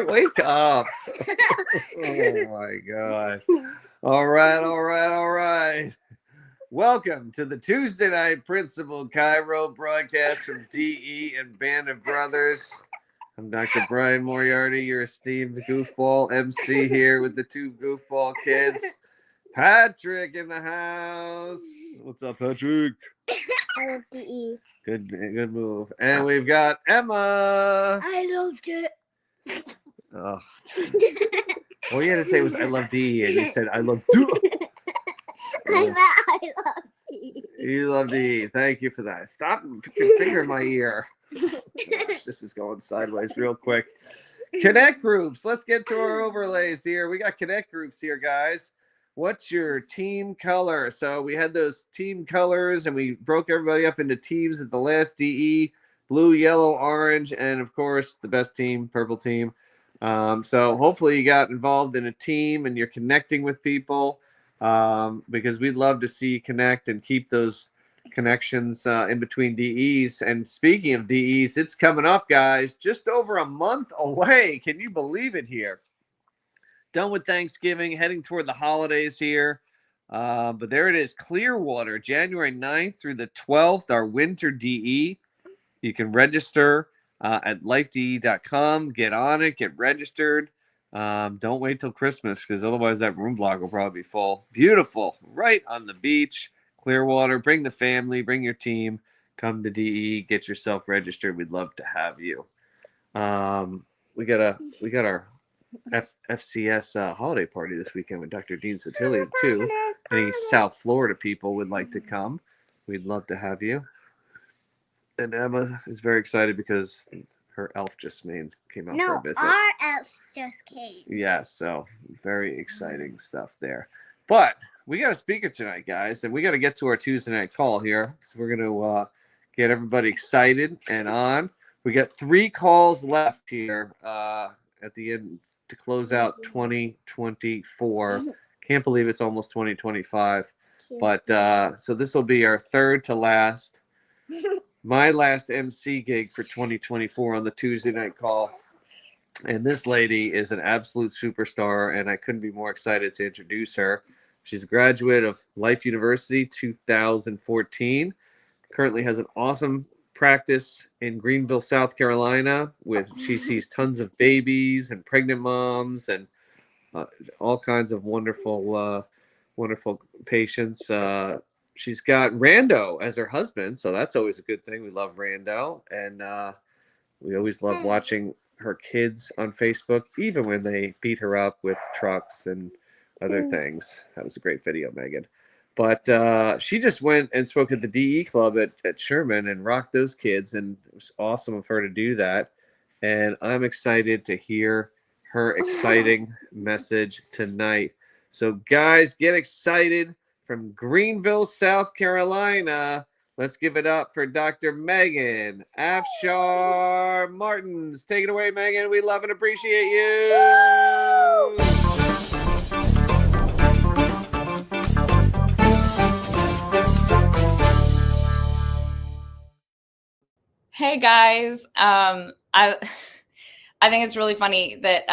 Wake up. Oh my God. All right. Welcome to the Tuesday Night Principal Cairo broadcast from DE and Band of Brothers. I'm Dr. Brian Moriarty, your esteemed goofball MC here with the two goofball kids. Patrick in the house. What's up, Patrick? I love DE. Good move. And we've got Emma. I love it. Oh. All you had to say was I love DE, and you said I love DE. I meant I love DE. You love DE. Thank you for that. Stop your finger in my ear. Gosh, this is going sideways real quick. Connect groups. Let's get to our overlays here. We got connect groups here, guys. What's your team color? So we had those team colors, and we broke everybody up into teams at the last DE: blue, yellow, orange, and of course the best team, purple team. So hopefully you got involved in a team and you're connecting with people, because we'd love to see you connect and keep those connections in between DEs. And speaking of DEs, it's coming up, guys, just over a month away. Can you believe it here? Done with Thanksgiving, heading toward the holidays here. But there it is, Clearwater, January 9th through the 12th, our winter DE. You can register at lifede.com. Get on it, get registered. Don't wait till Christmas, because otherwise that room block will probably be full. Beautiful, right on the beach, Clearwater. Bring the family, bring your team. Come to DE, get yourself registered. We'd love to have you. We got our FCS holiday party this weekend with Dr. Dean Sotilli too. Any South Florida people would like to come, we'd love to have you. And Emma is very excited because her elf just came out for a visit. Our elves just came. Yeah, so very exciting stuff there. But we got a speaker tonight, guys, and we got to get to our Tuesday night call here. So we're going to get everybody excited and on. We got 3 calls left here at the end to close out 2024. Can't believe it's almost 2025. But so this will be our third to last, my last MC gig for 2024 on the Tuesday night call. And this lady is an absolute superstar, and I couldn't be more excited to introduce her. She's a graduate of Life University 2014. Currently has an awesome practice in Greenville, South Carolina, she sees tons of babies and pregnant moms and all kinds of wonderful patients. She's got Rando as her husband, so that's always a good thing. We love Rando, and we always love watching her kids on Facebook, even when they beat her up with trucks and other things. That was a great video, Megan. But she just went and spoke at the DE Club at Sherman and rocked those kids, and it was awesome of her to do that. And I'm excited to hear her exciting message tonight. So, guys, get excited. From Greenville, South Carolina, let's give it up for Dr. Megan Afshar Martins. Take it away, Megan. We love and appreciate you. Hey guys, I think it's really funny that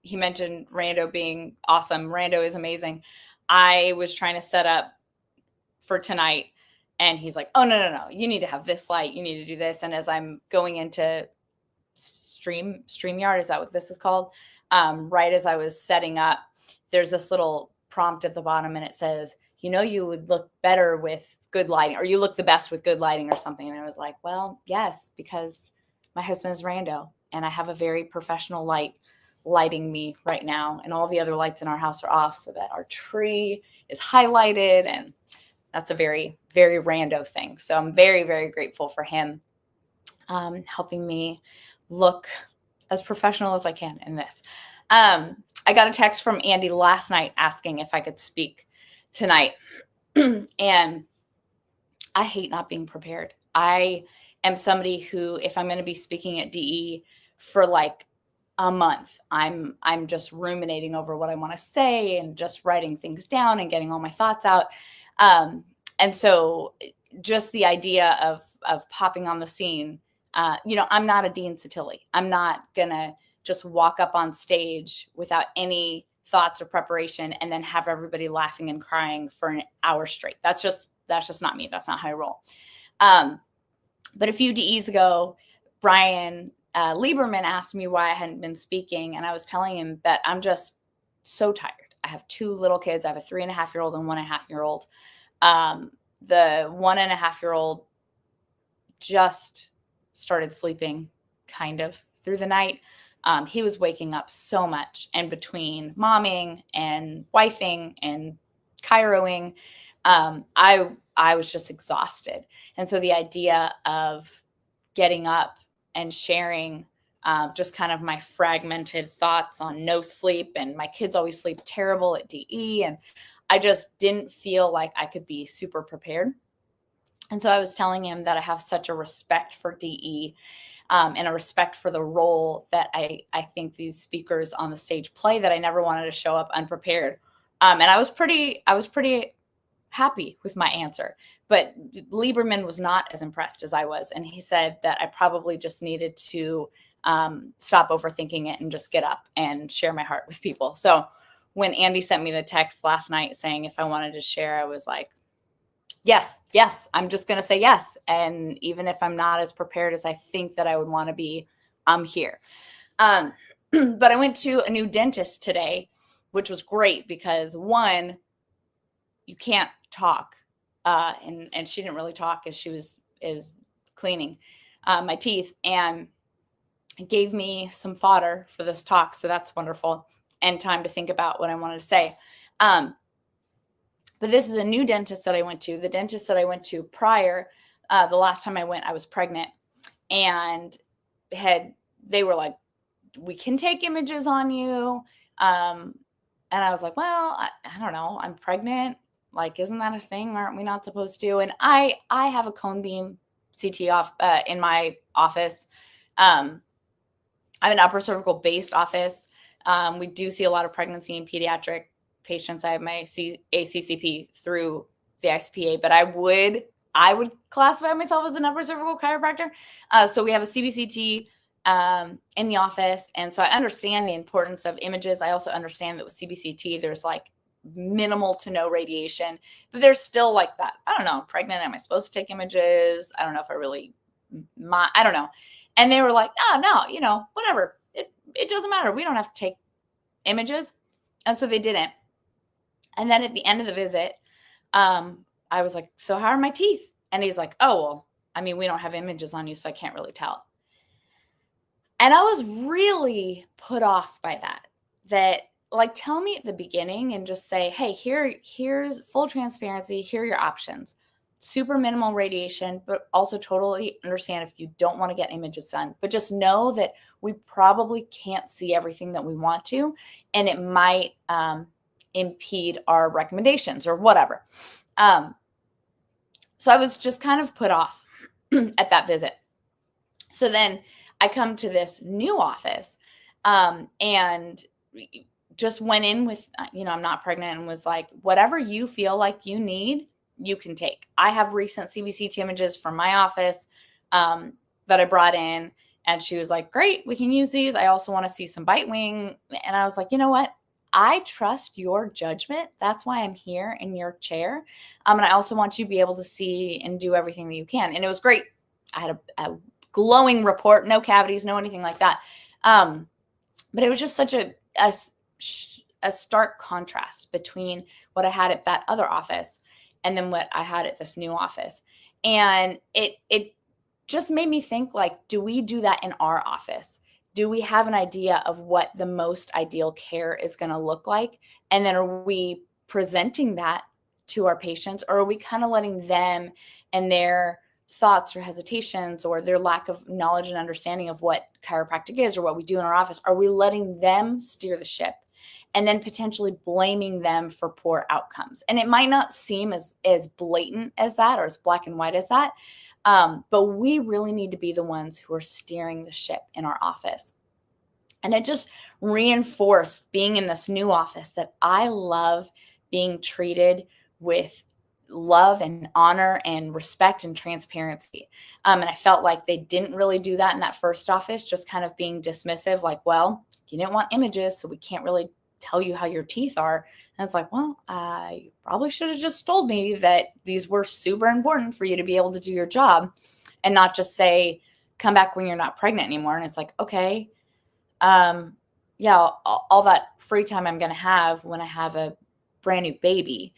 he mentioned Rando being awesome. Rando is amazing. I was trying to set up for tonight, and he's like, "Oh no, you need to have this light. You need to do this." And as I'm going into StreamYard, is that what this is called? Right as I was setting up, there's this little prompt at the bottom, and it says, "You would look better with good lighting, or you look the best with good lighting," or something. And I was like, well, yes, because my husband is Rando, and I have a very professional light lighting me right now, and all the other lights in our house are off so that our tree is highlighted, and that's a very, very Rando thing. So I'm very, very grateful for him helping me look as professional as I can in this. I got a text from Andy last night asking if I could speak tonight. And I hate not being prepared. I am somebody who, if I'm going to be speaking at DE for like a month, I'm just ruminating over what I want to say and just writing things down and getting all my thoughts out. And so just the idea of popping on the scene I'm not a Dean Satilli. I'm not going to just walk up on stage without any thoughts or preparation and then have everybody laughing and crying for an hour straight. That's just not me. That's not how I roll. But a few DEs ago, Brian Lieberman asked me why I hadn't been speaking. And I was telling him that I'm just so tired. I have 2 little kids. I have a 3.5-year-old and 1.5-year-old. The 1.5-year-old just started sleeping kind of through the night. He was waking up so much, and between momming and wifing and chiroing, I was just exhausted. And so the idea of getting up and sharing just kind of my fragmented thoughts on no sleep, and my kids always sleep terrible at DE, and I just didn't feel like I could be super prepared. And so I was telling him that I have such a respect for DE and a respect for the role that I think these speakers on the stage play, that I never wanted to show up unprepared. And I was pretty happy with my answer, but Lieberman was not as impressed as I was. And he said that I probably just needed to stop overthinking it and just get up and share my heart with people. So when Andy sent me the text last night saying if I wanted to share, I was like, yes, I'm just going to say yes. And even if I'm not as prepared as I think that I would want to be, I'm here. But I went to a new dentist today, which was great because, one, you can't talk. And she didn't really talk as she was cleaning my teeth, and gave me some fodder for this talk. So that's wonderful, and time to think about what I wanted to say. But this is a new dentist that I went to. The dentist that I went to prior, the last time I went, I was pregnant, and they were like, we can take images on you. And I was like, well, I don't know. I'm pregnant. Like, isn't that a thing? Aren't we not supposed to? And I have a cone beam CT in my office. I'm an upper cervical based office. We do see a lot of pregnancy and pediatric patients. I have my ACCP through the ICPA, but I would classify myself as an upper cervical chiropractor. So we have a CBCT in the office. And so I understand the importance of images. I also understand that with CBCT, there's like minimal to no radiation, but there's still like that. I don't know, I'm pregnant. Am I supposed to take images? I don't know if I really, I don't know. And they were like, no, whatever. It doesn't matter. We don't have to take images. And so they didn't. And then at the end of the visit, I was like, so how are my teeth? And he's like, oh, well, I mean, we don't have images on you, so I can't really tell. And I was really put off by that, like, tell me at the beginning and just say, hey, here's full transparency. Here are your options. Super minimal radiation, but also totally understand if you don't want to get images done. But just know that we probably can't see everything that we want to, and it might impede our recommendations or whatever. So I was just kind of put off at that visit. So then I come to this new office and just went in with, I'm not pregnant, and was like, whatever you feel like you need, you can take. I have recent CBCT images from my office that I brought in, and she was like, great, we can use these. I also want to see some bite wing. And I was like, you know what? I trust your judgment. That's why I'm here in your chair. And I also want you to be able to see and do everything that you can. And it was great. I had a glowing report, no cavities, no anything like that. But it was just such a stark contrast between what I had at that other office and then what I had at this new office. And it just made me think, like, do we do that in our office? Do we have an idea of what the most ideal care is going to look like? And then are we presenting that to our patients, or are we kind of letting them and their thoughts or hesitations or their lack of knowledge and understanding of what chiropractic is or what we do in our office, are we letting them steer the ship and then potentially blaming them for poor outcomes? And it might not seem as blatant as that or as black and white as that, but we really need to be the ones who are steering the ship in our office. And it just reinforced being in this new office that I love being treated with love and honor and respect and transparency. And I felt like they didn't really do that in that first office, just kind of being dismissive, like, well, you didn't want images, so we can't really tell you how your teeth are. And it's like, well, I probably should have just told me that these were super important for you to be able to do your job, and not just say, come back when you're not pregnant anymore. And it's like, okay, yeah, all that free time I'm going to have when I have a brand new baby,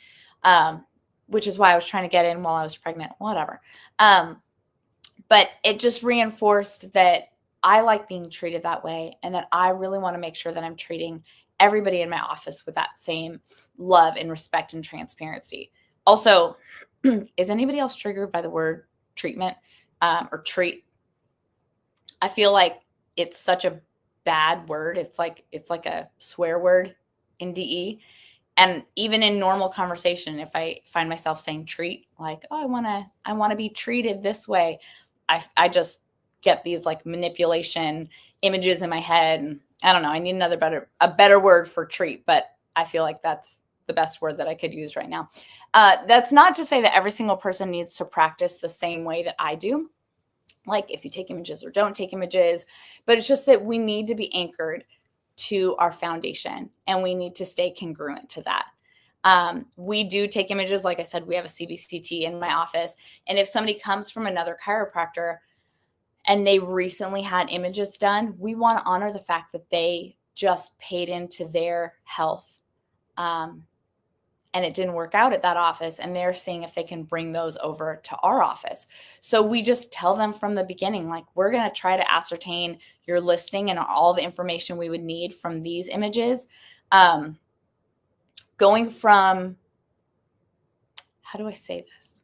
which is why I was trying to get in while I was pregnant, whatever. But it just reinforced that I like being treated that way, and that I really want to make sure that I'm treating everybody in my office with that same love and respect and transparency. Also, is anybody else triggered by the word treatment or treat? I feel like it's such a bad word. It's like a swear word in DE. And even in normal conversation, if I find myself saying treat, like, oh, I want to be treated this way, I just get these like manipulation images in my head. And I don't know, I need a better word for treat, but I feel like that's the best word that I could use right now. That's not to say that every single person needs to practice the same way that I do, like if you take images or don't take images, but it's just that we need to be anchored to our foundation, and we need to stay congruent to that. We do take images. Like I said, we have a CBCT in my office. And if somebody comes from another chiropractor and they recently had images done, we want to honor the fact that they just paid into their health. And it didn't work out at that office, and they're seeing if they can bring those over to our office. So we just tell them from the beginning, like, we're going to try to ascertain your listing and all the information we would need from these images. Going from, how do I say this?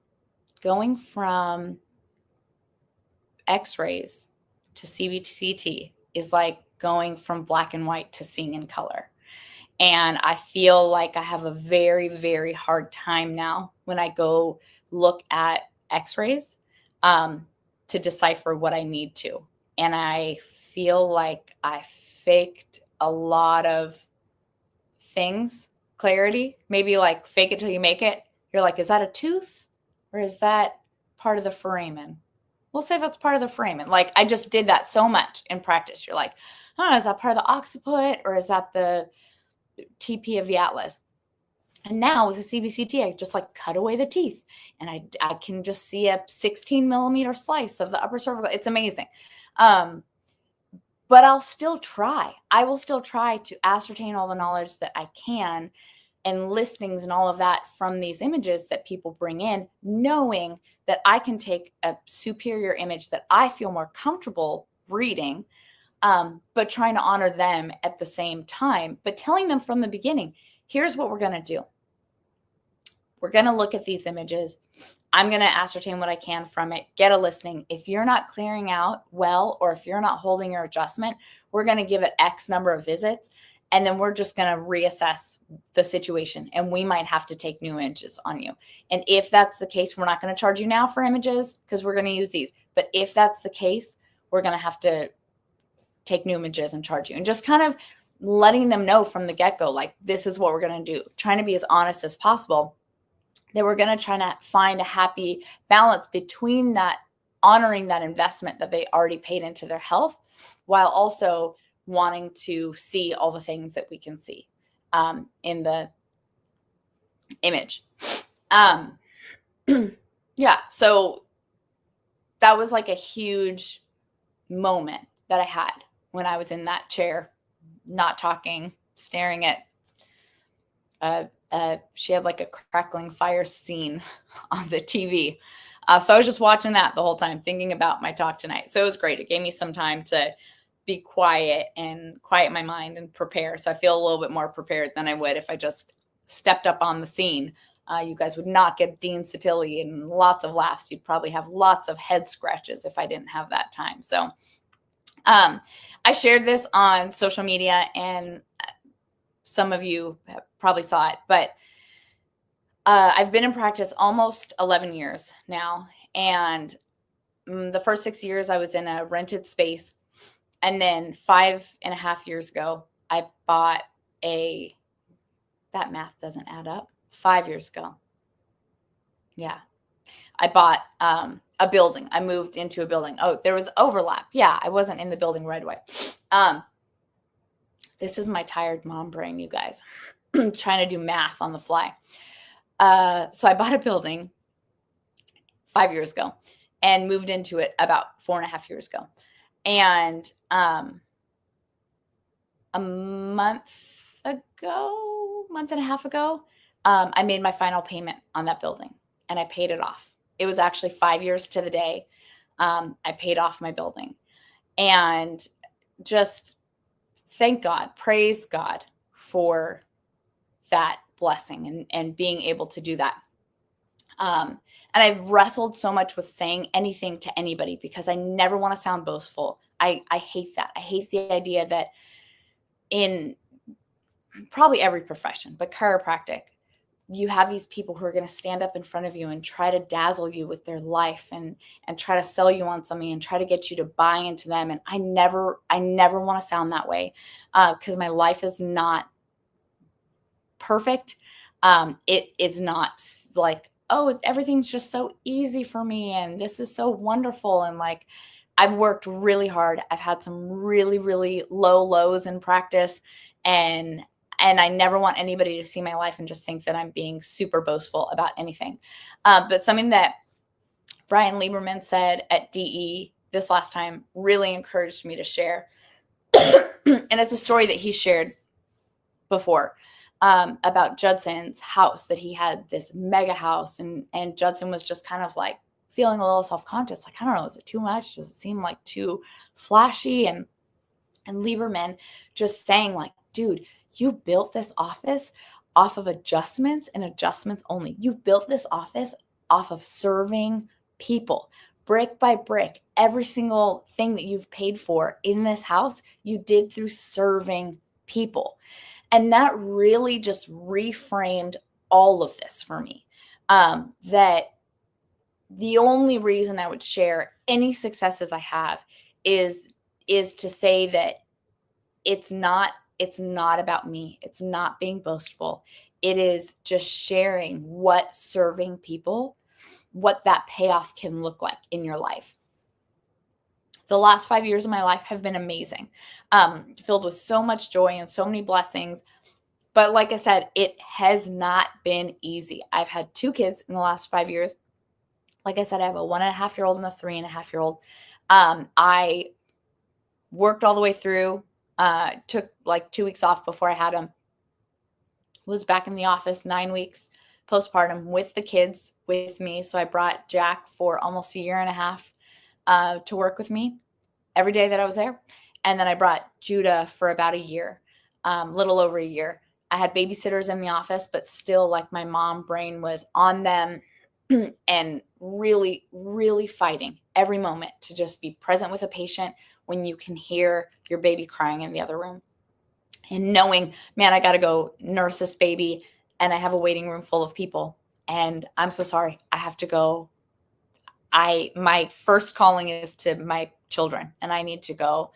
Going from x-rays to CBCT is like going from black and white to seeing in color. And I feel like I have a very, very hard time now when I go look at x-rays to decipher what I need to. And I feel like I faked a lot of things, clarity, maybe like fake it till you make it. You're like, is that a tooth or is that part of the foramen? We'll say that's part of the foramen. Like, I just did that so much in practice. You're like, oh, is that part of the occiput or is that the TP of the atlas? And now with the CBCT, I just like cut away the teeth, and I can just see a 16 millimeter slice of the upper cervical. It's amazing. But I'll still try. I will still try to ascertain all the knowledge that I can and listings and all of that from these images that people bring in, knowing that I can take a superior image that I feel more comfortable reading, but trying to honor them at the same time, but telling them from the beginning, here's what we're going to do. We're going to look at these images. I'm going to ascertain what I can from it, get a listing. If you're not clearing out well, or if you're not holding your adjustment, we're going to give it X number of visits, and then we're just going to reassess the situation, and we might have to take new images on you. And if that's the case, we're not going to charge you now for images because we're going to use these. But if that's the case, we're going to have to take new images and charge you. And just kind of letting them know from the get-go, like, this is what we're going to do, trying to be as honest as possible, that we're going to try to find a happy balance between that, honoring that investment that they already paid into their health, while also wanting to see all the things that we can see in the image. Yeah, so that was like a huge moment that I had when I was in that chair, not talking, staring at she had like a crackling fire scene on the TV. So I was just watching that the whole time, thinking about my talk tonight. So it was great. It gave me some time to be quiet and quiet my mind and prepare. So I feel a little bit more prepared than I would if I just stepped up on the scene. You guys would not get Dean Satilli and lots of laughs. You'd probably have lots of head scratches if I didn't have that time. So I shared this on social media, and some of you probably saw it, but I've been in practice almost 11 years now. And the first 6 years I was in a rented space. And then 5.5 years ago, I bought that math doesn't add up. 5 years ago. Yeah. I bought a building. I moved into a building. Oh, there was overlap. Yeah, I wasn't in the building right away. This is my tired mom brain, you guys. Trying to do math on the fly. So I bought a building 5 years ago and moved into it about 4.5 years ago. And a month and a half ago, I made my final payment on that building and I paid it off. It was actually 5 years to the day. I paid off my building, and just thank God, praise God for that blessing and being able to do that. And I've wrestled so much with saying anything to anybody because I never want to sound boastful. I hate that. I hate the idea that in probably every profession, but chiropractic, you have these people who are going to stand up in front of you and try to dazzle you with their life and try to sell you on something and try to get you to buy into them. And I never want to sound that way because my life is not perfect. It's not like, oh, everything's just so easy for me and this is so wonderful. And like, I've worked really hard. I've had some really, really low lows in practice, and I never want anybody to see my life and just think that I'm being super boastful about anything. But something that Brian Lieberman said at DE this last time really encouraged me to share. And it's a story that he shared before about Judson's house, that he had this mega house, and Judson was just kind of like feeling a little self-conscious. Like, I don't know, is it too much? Does it seem like too flashy? And Lieberman just saying like, dude, you built this office off of adjustments and adjustments only. You built this office off of serving people, brick by brick. Every single thing that you've paid for in this house, you did through serving people. And that really just reframed all of this for me. That the only reason I would share any successes I have is to say that it's not about me. It's not being boastful. It is just sharing what serving people, what that payoff can look like in your life. The last 5 years of my life have been amazing, filled with so much joy and so many blessings. But like I said, it has not been easy. I've had 2 kids in the last 5 years. Like I said, I have a 1.5-year-old and a 3.5-year-old. I worked all the way through, took like 2 weeks off before I had him. Was back in the office 9 weeks postpartum with the kids with me. So I brought Jack for almost 1.5 years to work with me every day that I was there. And then I brought Judah for about a year, little over a year. I had babysitters in the office, but still like my mom brain was on them and really, really fighting every moment to just be present with a patient when you can hear your baby crying in the other room. And knowing, man, I got to go nurse this baby and I have a waiting room full of people. And I'm so sorry. I have to go. My first calling is to my children and I need to go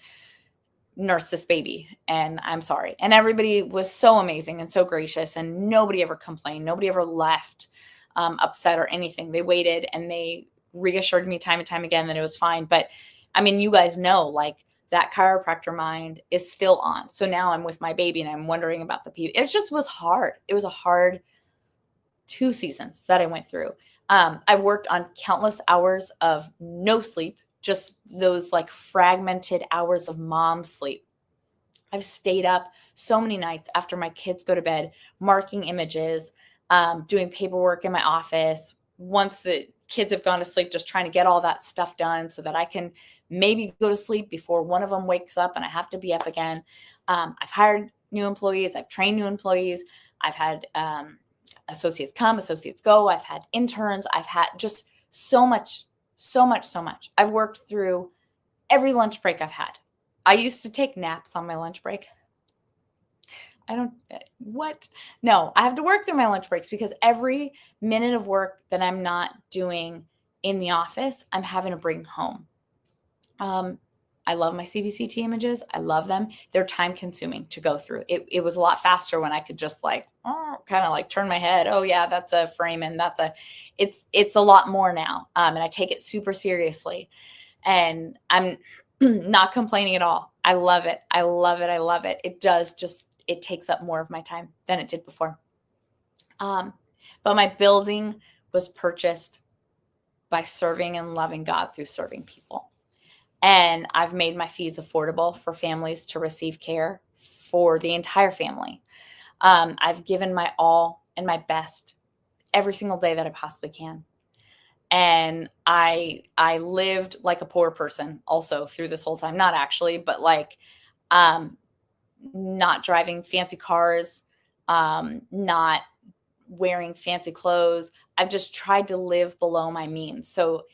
nurse this baby. And I'm sorry. And everybody was so amazing and so gracious, and nobody ever complained. Nobody ever left upset or anything. They waited and they reassured me time and time again that it was fine. But I mean, you guys know, like, that chiropractor mind is still on. So now I'm with my baby and I'm wondering about the people. It just was hard. It was a hard 2 seasons that I went through. I've worked on countless hours of no sleep, just those like fragmented hours of mom sleep. I've stayed up so many nights after my kids go to bed, marking images, doing paperwork in my office. Once the kids have gone to sleep, just trying to get all that stuff done so that I can maybe go to sleep before one of them wakes up and I have to be up again. I've hired new employees. I've trained new employees. I've had associates come, associates go. I've had interns. I've had just so much. I've worked through every lunch break I've had. I used to take naps on my lunch break. No, I have to work through my lunch breaks because every minute of work that I'm not doing in the office, I'm having to bring home. I love my CBCT images. I love them. They're time consuming to go through. It was a lot faster when I could just like kind of like turn my head. Oh yeah, that's a frame, and it's a lot more now. And I take it super seriously, and I'm not complaining at all. I love it. I love it. I love it. It takes up more of my time than it did before. But my building was purchased by serving and loving God through serving people. And I've made my fees affordable for families to receive care for the entire family. I've given my all and my best every single day that I possibly can. And I lived like a poor person also through this whole time. Not actually, but like not driving fancy cars, not wearing fancy clothes. I've just tried to live below my means. So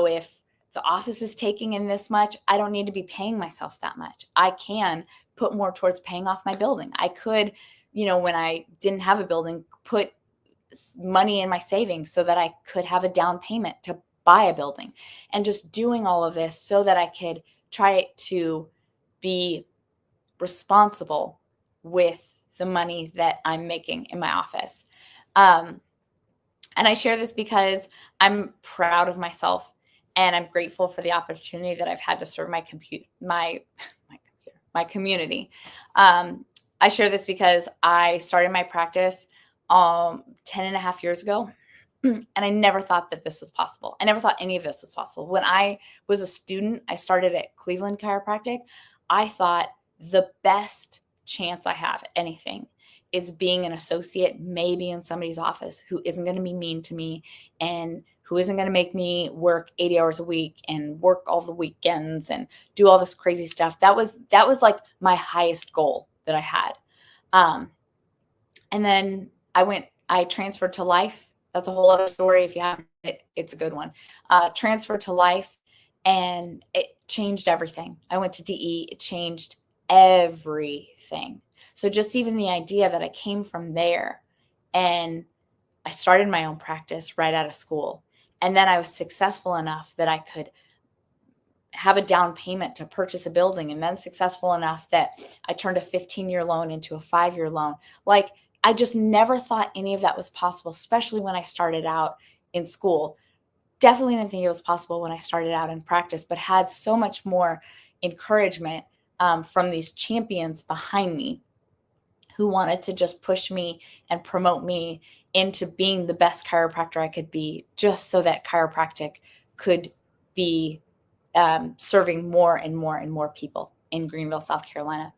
if the office is taking in this much, I don't need to be paying myself that much. I can put more towards paying off my building. I could, when I didn't have a building, put money in my savings so that I could have a down payment to buy a building, and just doing all of this so that I could try to be responsible with the money that I'm making in my office. And I share this because I'm proud of myself, and I'm grateful for the opportunity that I've had to serve my community. I share this because I started my practice 10 and a half years ago, and I never thought that this was possible. I never thought any of this was possible. When I was a student, I started at Cleveland Chiropractic. I thought the best chance I have at anything is being an associate, maybe in somebody's office, who isn't going to be mean to me and who isn't going to make me work 80 hours a week and work all the weekends and do all this crazy stuff. That was like my highest goal that I had. And then I transferred to Life. That's a whole other story. If you haven't, it's a good one. Transferred to Life, and it changed everything. I went to DE. It changed everything. So just even the idea that I came from there, and I started my own practice right out of school. And then I was successful enough that I could have a down payment to purchase a building, and then successful enough that I turned a 15-year loan into a 5-year loan. Like, I just never thought any of that was possible, especially when I started out in school. Definitely didn't think it was possible when I started out in practice, but had so much more encouragement from these champions behind me who wanted to just push me and promote me into being the best chiropractor I could be, just so that chiropractic could be serving more and more and more people in Greenville, South Carolina.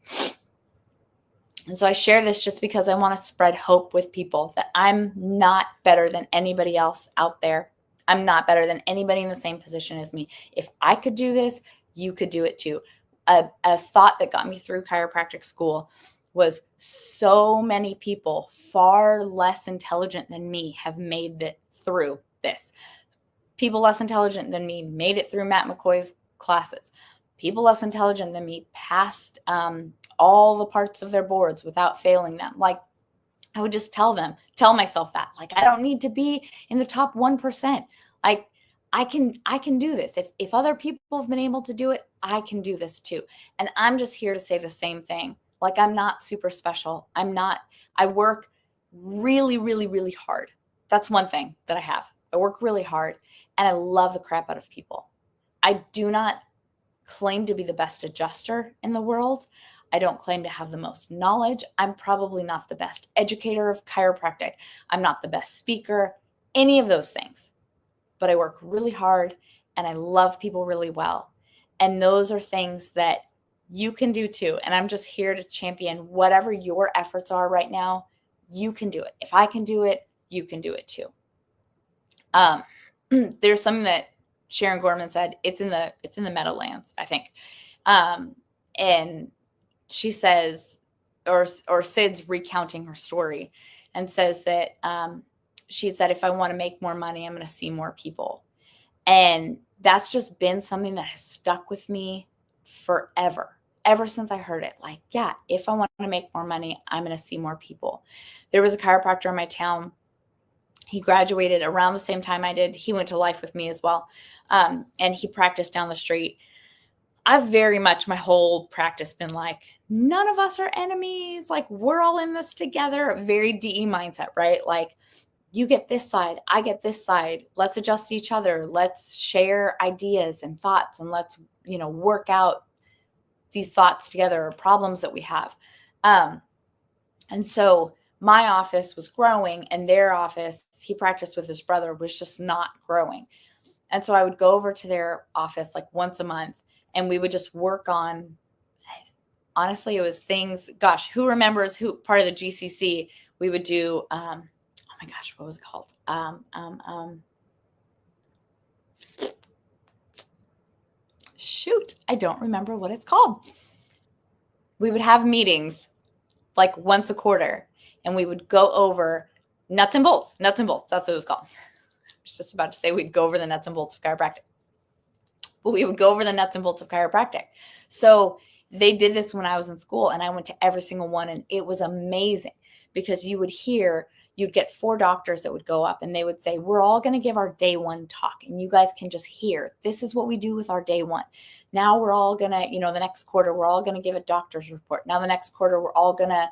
And so I share this just because I want to spread hope with people that I'm not better than anybody else out there. I'm not better than anybody in the same position as me. If I could do this, you could do it too. A thought that got me through chiropractic school was so many people far less intelligent than me have made it through this. People less intelligent than me made it through Matt McCoy's classes. People less intelligent than me passed all the parts of their boards without failing them. Like, I would just tell myself that, like, I don't need to be in the top 1%. Like, I can do this. If other people have been able to do it, I can do this too. And I'm just here to say the same thing. Like, I'm not super special. I work really, really, really hard. That's one thing that I have. I work really hard, and I love the crap out of people. I do not claim to be the best adjuster in the world. I don't claim to have the most knowledge. I'm probably not the best educator of chiropractic. I'm not the best speaker, any of those things. But I work really hard, and I love people really well. And those are things that you can do too. And I'm just here to champion whatever your efforts are right now. You can do it. If I can do it, you can do it too. There's something that Sharon Gorman said. It's in the Meadowlands, I think. And she says, or Sid's recounting her story, and says that she had said, if I want to make more money, I'm going to see more people. And that's just been something that has stuck with me forever, ever since I heard it. Like, yeah, if I want to make more money, I'm going to see more people. There was a chiropractor in my town. He graduated around the same time I did. He went to Life with me as well. And he practiced down the street. I've very much my whole practice been like, none of us are enemies. Like, we're all in this together. Very DE mindset, right? Like, you get this side, I get this side. Let's adjust each other. Let's share ideas and thoughts, and let's, work out these thoughts together or problems that we have. And so my office was growing, and their office, he practiced with his brother, was just not growing. And so I would go over to their office like once a month, and we would just work on, honestly, it was things, gosh, who remembers who part of the GCC we would do, oh my gosh, what was it called? Shoot, I don't remember what it's called. We would have meetings like once a quarter, and we would go over nuts and bolts. That's what it was called. I was just about to say we'd go over the nuts and bolts of chiropractic. But we would go over the nuts and bolts of chiropractic. So they did this when I was in school, and I went to every single one, and it was amazing because you'd get 4 doctors that would go up, and they would say, we're all going to give our day one talk, and you guys can just hear, this is what we do with our day one. Now we're all going to, the next quarter, we're all going to give a doctor's report. Now the next quarter, we're all going to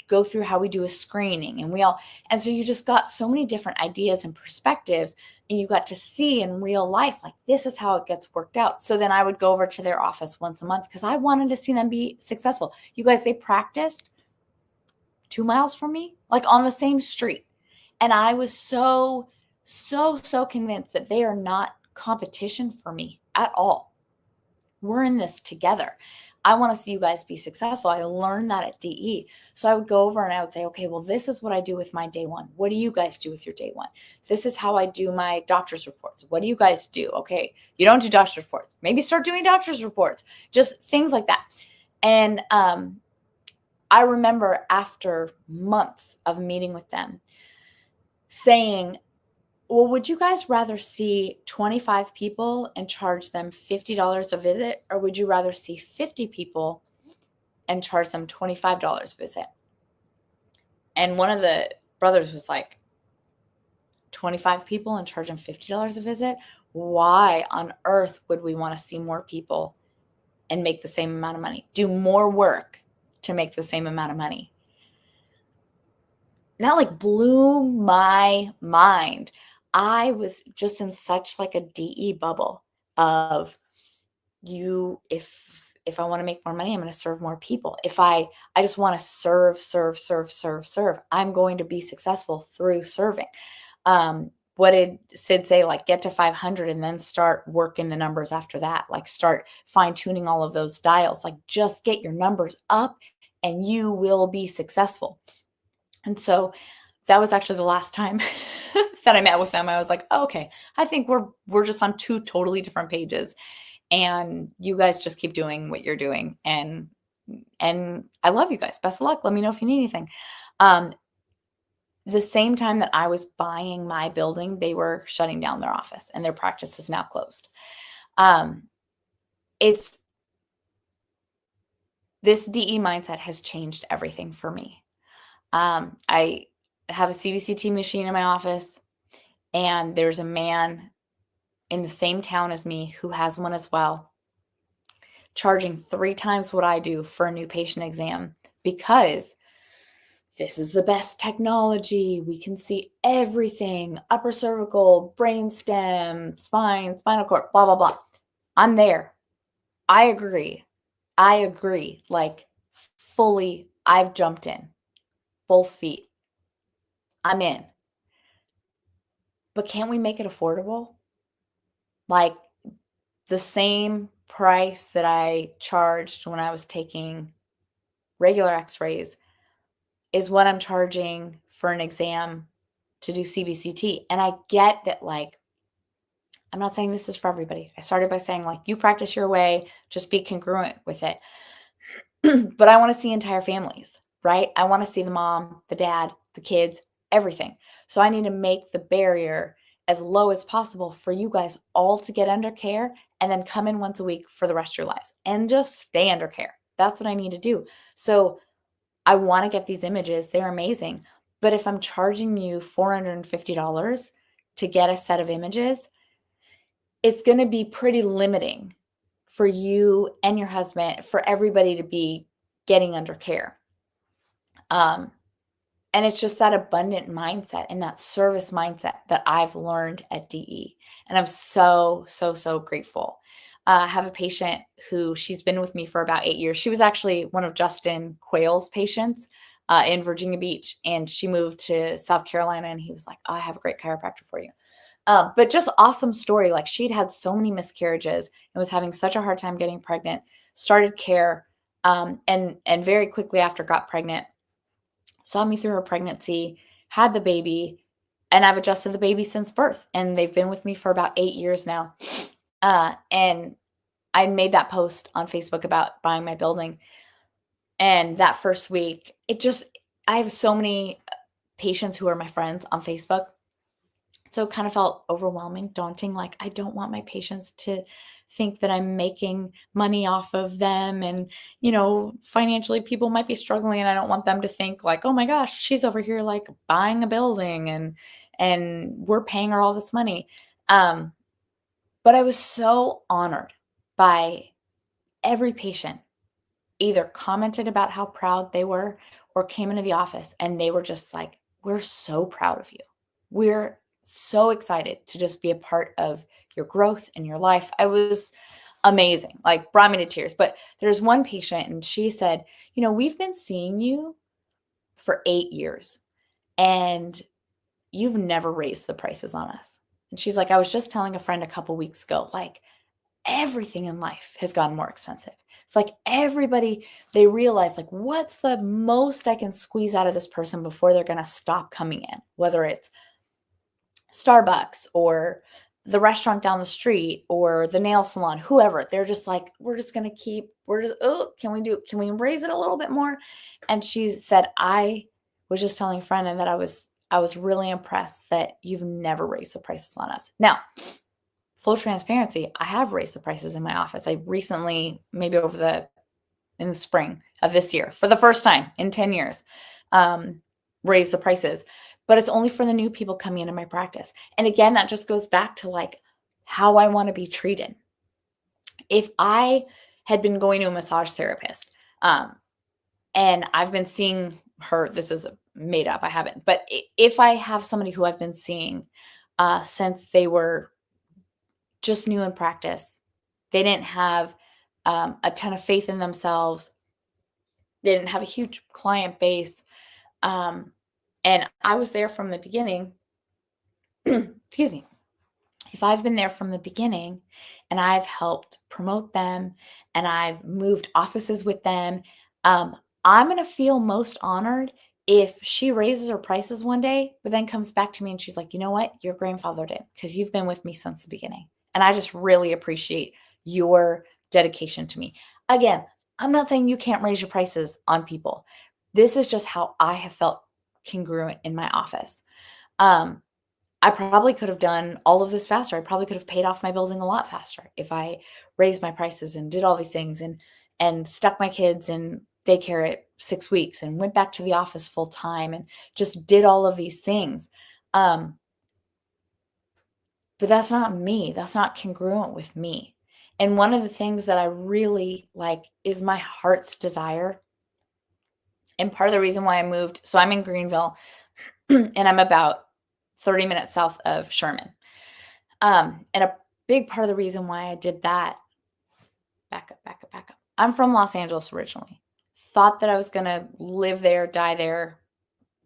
go through how we do a screening, and so you just got so many different ideas and perspectives, and you got to see in real life, like, this is how it gets worked out. So then I would go over to their office once a month because I wanted to see them be successful. You guys, they practiced 2 miles from me, like on the same street. And I was so convinced that they are not competition for me at all. We're in this together. I want to see you guys be successful. I learned that at DE. So I would go over and I would say, okay, well, this is what I do with my day one. What do you guys do with your day one? This is how I do my doctor's reports. What do you guys do? Okay, you don't do doctor's reports. Maybe start doing doctor's reports. Just things like that. And I remember after months of meeting with them saying, well, would you guys rather see 25 people and charge them $50 a visit, or would you rather see 50 people and charge them $25 a visit? And one of the brothers was like, 25 people and charge them $50 a visit? Why on earth would we want to see more people and make the same amount of money? Do more work to make the same amount of money? That like blew my mind. I was just in such like a DE bubble of if I want to make more money, I'm going to serve more people. If I just want to serve, I'm going to be successful through serving. What did Sid say? Like, get to 500 and then start working the numbers after that. Like, start fine tuning all of those dials. Like, just get your numbers up and you will be successful. And so that was actually the last time that I met with them. I was like, oh, okay, I think we're just on 2 totally different pages, and you guys just keep doing what you're doing. And I love you guys. Best of luck. Let me know if you need anything. The same time that I was buying my building, they were shutting down their office, and their practice is now closed. It's this DE mindset has changed everything for me. I have a CBCT machine in my office, and there's a man in the same town as me who has one as well, charging 3 times what I do for a new patient exam because this is the best technology. We can see everything, upper cervical, brainstem, spine, spinal cord, blah, blah, blah. I'm there. I agree. Like, fully, I've jumped in. Both feet. I'm in. But can't we make it affordable? Like, the same price that I charged when I was taking regular x-rays is what I'm charging for an exam to do CBCT. And I get that, like, I'm not saying this is for everybody. I started by saying, like, you practice your way, just be congruent with it. But I want to see entire families, right? I want to see the mom, the dad, the kids, everything. So I need to make the barrier as low as possible for you guys all to get under care and then come in once a week for the rest of your lives and just stay under care. That's what I need to do. So I want to get these images. They're amazing. But if I'm charging you $450 to get a set of images, it's going to be pretty limiting for you and your husband, for everybody to be getting under care. And it's just that abundant mindset and that service mindset that I've learned at DE. And I'm so, so, so grateful. I have a patient who she's been with me for about 8 years. She was actually one of Justin Quayle's patients in Virginia Beach. And she moved to South Carolina and he was like, oh, I have a great chiropractor for you. But just awesome story. Like she'd had so many miscarriages and was having such a hard time getting pregnant, started care, and very quickly after got pregnant, saw me through her pregnancy, had the baby, and I've adjusted the baby since birth. And they've been with me for about 8 years now. And I made that post on Facebook about buying my building. And that first week, I have so many patients who are my friends on Facebook. So it kind of felt overwhelming, daunting. Like, I don't want my patients to think that I'm making money off of them. And, financially people might be struggling and I don't want them to think like, oh my gosh, she's over here like buying a building and we're paying her all this money. But I was so honored by every patient either commented about how proud they were or came into the office and they were just like, we're so proud of you. We're so excited to just be a part of your growth and your life. I was amazing, like brought me to tears. But there's one patient and she said, we've been seeing you for 8 years and you've never raised the prices on us. And she's like, I was just telling a friend a couple weeks ago, like everything in life has gotten more expensive. It's like everybody, they realize like, what's the most I can squeeze out of this person before they're going to stop coming in, whether it's Starbucks or the restaurant down the street or the nail salon, whoever. They're just like, can we raise it a little bit more? And she said, I was just telling a friend and that I was really impressed that you've never raised the prices on us. Now, full transparency, I have raised the prices in my office. I recently, maybe in the spring of this year, for the first time in 10 years, raised the prices. But it's only for the new people coming into my practice. And again, that just goes back to like how I want to be treated. If I had been going to a massage therapist, and I've been seeing her, this is made up, I haven't, but if I have somebody who I've been seeing since they were just new in practice, they didn't have a ton of faith in themselves, they didn't have a huge client base, and I was there from the beginning, excuse me, if I've been there from the beginning and I've helped promote them and I've moved offices with them, I'm going to feel most honored if she raises her prices one day, but then comes back to me and she's like, you know what? Your grandfather did because you've been with me since the beginning. And I just really appreciate your dedication to me. Again, I'm not saying you can't raise your prices on people. This is just how I have felt congruent in my office. I probably could have done all of this faster. I probably could have paid off my building a lot faster if I raised my prices and did all these things and stuck my kids in daycare at 6 weeks and went back to the office full time and just did all of these things. But that's not me. That's not congruent with me. And one of the things that I really like is my heart's desire. And part of the reason why I moved, so I'm in Greenville and I'm about 30 minutes south of Sherman. And a big part of the reason why I did that, back up. I'm from Los Angeles originally. Thought that I was going to live there, die there,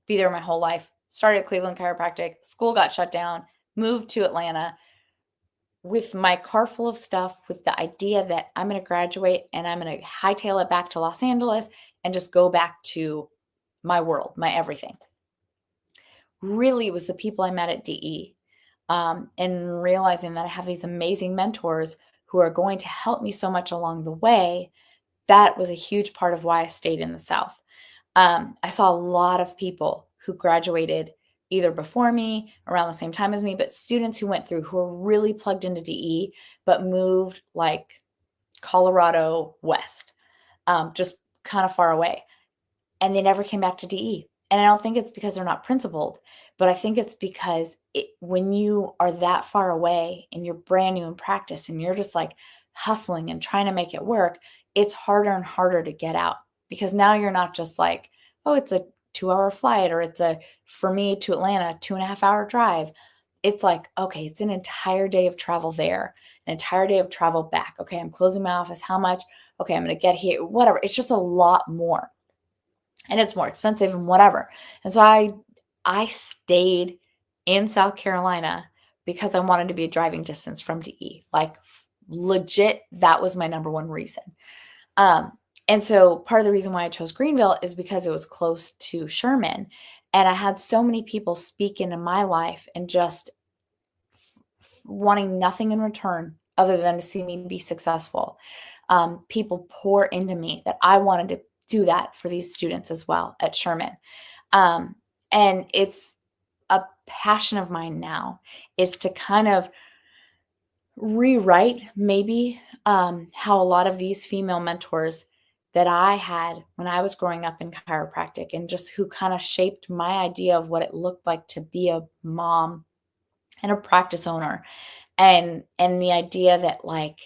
be there my whole life. Started Cleveland Chiropractic. School got shut down. Moved to Atlanta with my car full of stuff, with the idea that I'm going to graduate and I'm going to hightail it back to Los Angeles and just go back to my world, my everything. Really, it was the people I met at DE and realizing that I have these amazing mentors who are going to help me so much along the way. That was a huge part of why I stayed in the South. I saw a lot of people who graduated either before me, around the same time as me, but students who went through who were really plugged into DE, but moved like Colorado West, just kind of far away. And they never came back to DE. And I don't think it's because they're not principled, but I think it's because when you are that far away and you're brand new in practice and you're just like hustling and trying to make it work, it's harder and harder to get out, because now you're not just like, oh, it's a 2-hour flight, or it's for me to Atlanta, 2.5-hour drive. It's like, okay, it's an entire day of travel there, an entire day of travel back. Okay, I'm closing my office. How much? Okay, I'm going to get here, whatever. It's just a lot more, and it's more expensive and whatever. And so I stayed in South Carolina because I wanted to be a driving distance from DE. Like legit, that was my number one reason. And so part of the reason why I chose Greenville is because it was close to Sherman. And I had so many people speak into my life and just wanting nothing in return other than to see me be successful. People pour into me that I wanted to do that for these students as well at Sherman. And it's a passion of mine now, is to kind of rewrite maybe how a lot of these female mentors that I had when I was growing up in chiropractic, and just who kind of shaped my idea of what it looked like to be a mom and a practice owner, and the idea that like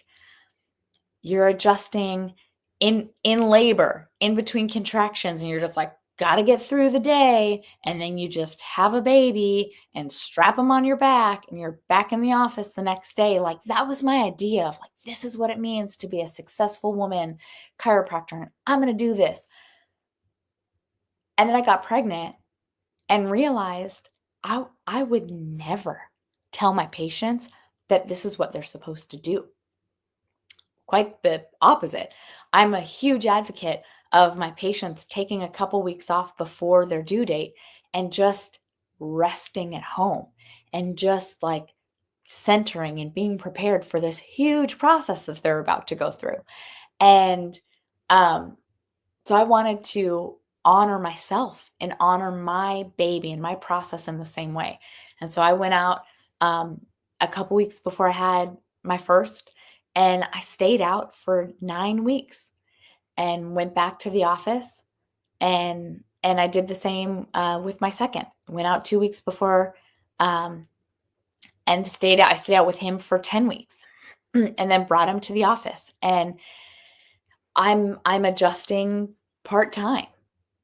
you're adjusting in labor, in between contractions, and you're just like, got to get through the day, and then you just have a baby and strap them on your back and you're back in the office the next day. Like that was my idea of like, this is what it means to be a successful woman chiropractor, and I'm going to do this. And then I got pregnant and realized I would never tell my patients that this is what they're supposed to do. Quite the opposite. I'm a huge advocate of my patients taking a couple weeks off before their due date and just resting at home and just like centering and being prepared for this huge process that they're about to go through. And so I wanted to honor myself and honor my baby and my process in the same way. And so I went out a couple weeks before I had my first, and I stayed out for 9 weeks and went back to the office, and I did the same with my second. Went out 2 weeks before and stayed out. I stayed out with him for 10 weeks and then brought him to the office. And I'm adjusting part-time.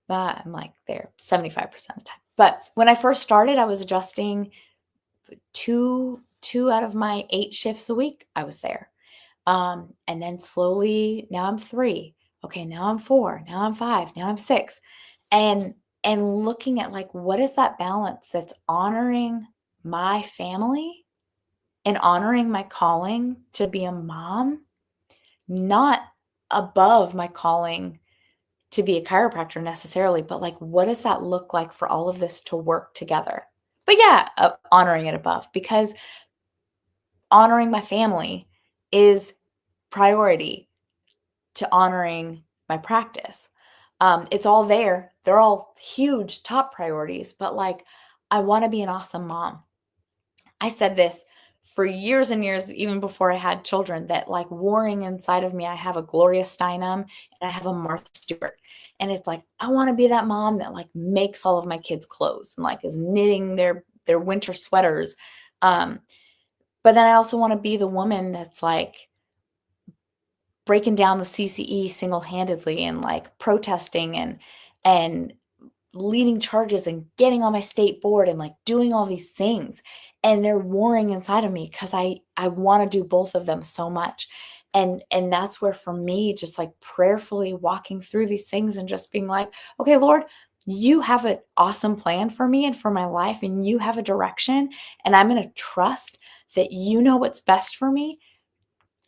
I'm like there 75% of the time. But when I first started, I was adjusting two out of my 8 shifts a week. I was there. And then slowly, now I'm 3. Okay, now I'm 4. Now I'm 5. Now I'm 6. And looking at like, what is that balance that's honoring my family and honoring my calling to be a mom, not above my calling to be a chiropractor necessarily, but like, what does that look like for all of this to work together? But yeah, honoring it above, because honoring my family is priority to honoring my practice. It's all there. They're all huge top priorities, but like, I want to be an awesome mom. I said this for years and years, even before I had children, that like warring inside of me, I have a Gloria Steinem and I have a Martha Stewart. And it's like, I want to be that mom that like makes all of my kids clothes and like is knitting their winter sweaters. But then I also want to be the woman that's like breaking down the CCE single-handedly and like protesting and leading charges and getting on my state board and like doing all these things. And they're warring inside of me because I want to do both of them so much. And that's where for me, just like prayerfully walking through these things and just being like, okay, Lord, you have an awesome plan for me and for my life, and you have a direction, and I'm going to trust that you know what's best for me.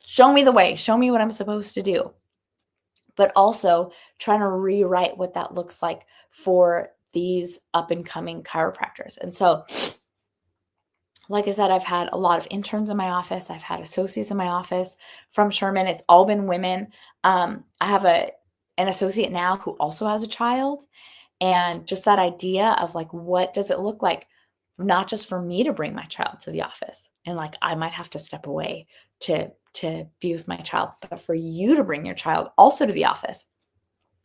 Show me the way, show me what I'm supposed to do. But also trying to rewrite what that looks like for these up and coming chiropractors. And so, like I said, I've had a lot of interns in my office. I've had associates in my office from Sherman. It's all been women. I have an associate now who also has a child. And just that idea of like, what does it look like? Not just for me to bring my child to the office, and like I might have to step away to be with my child, but for you to bring your child also to the office,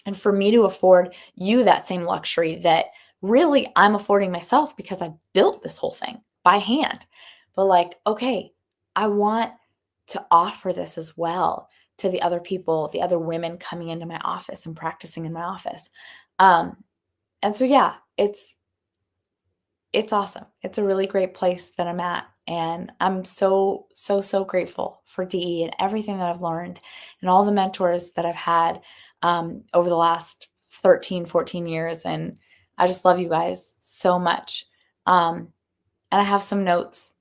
and for me to afford you that same luxury that really I'm affording myself because I built this whole thing by hand. But like, okay, I want to offer this as well to the other people, the other women coming into my office and practicing in my office. And so, yeah, it's awesome. It's a really great place that I'm at. And I'm so, so, so grateful for DE and everything that I've learned and all the mentors that I've had over the last 13, 14 years. And I just love you guys so much. And I have some notes,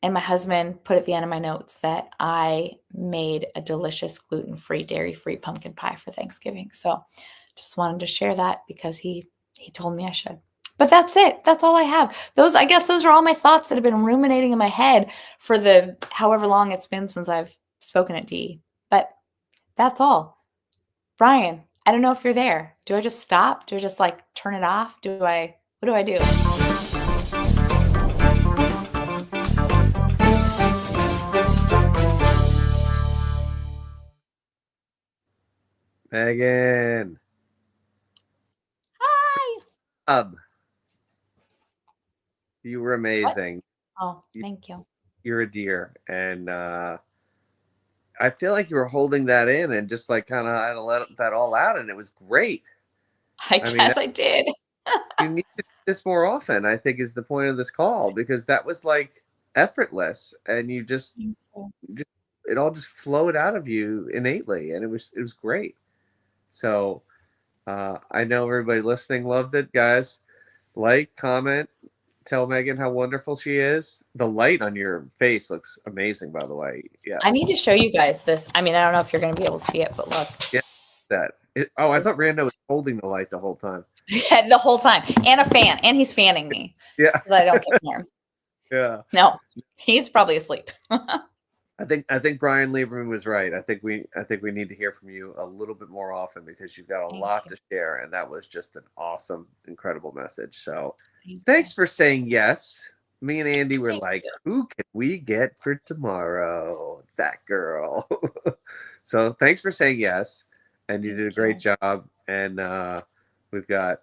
and my husband put at the end of my notes that I made a delicious gluten-free, dairy-free pumpkin pie for Thanksgiving. So just wanted to share that because he told me I should. But that's it. That's all I have. I guess those are all my thoughts that have been ruminating in my head for the however long it's been since I've spoken at DE. But that's all. Brian, I don't know if you're there. Do I just stop? Do I just like turn it off? What do I do? Megan. Hi. You were amazing. Oh, thank you. You're a dear. And I feel like you were holding that in and just like kind of had to let that all out. And it was great. I guess I did. You need to do this more often, I think, is the point of this call, because that was like effortless, and you just it all just flowed out of you innately, and it was great. So I know everybody listening loved it, guys. Like, comment, tell Megan how wonderful she is. The light on your face looks amazing, by the way. Yeah, I need to show you guys this. I mean, I don't know if you're going to be able to see it, but look. Yeah, I thought Rando was holding the light the whole time. Yeah, the whole time, and a fan, and he's fanning me. Yeah, so that I don't get warm. Yeah. No, he's probably asleep. I think Brian Lieberman was right. I think we need to hear from you a little bit more often, because you've got a lot to share, and that was just an awesome, incredible message. So thanks for saying yes. Me and Andy were who can we get for tomorrow? That girl. So thanks for saying yes, and you did a great job. And we've got,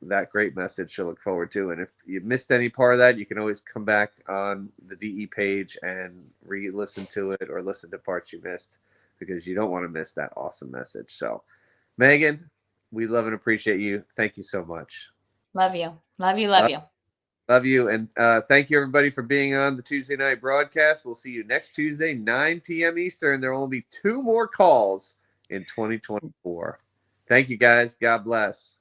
that great message to look forward to. And if you missed any part of that, you can always come back on the DE page and re-listen to it, or listen to parts you missed, because you don't want to miss that awesome message. So, Megan, we love and appreciate you. Thank you so much. Love you. Love you. Love you. Love you. And thank you, everybody, for being on the Tuesday night broadcast. We'll see you next Tuesday, 9 p.m. Eastern. There will only be 2 more calls in 2024. Thank you, guys. God bless.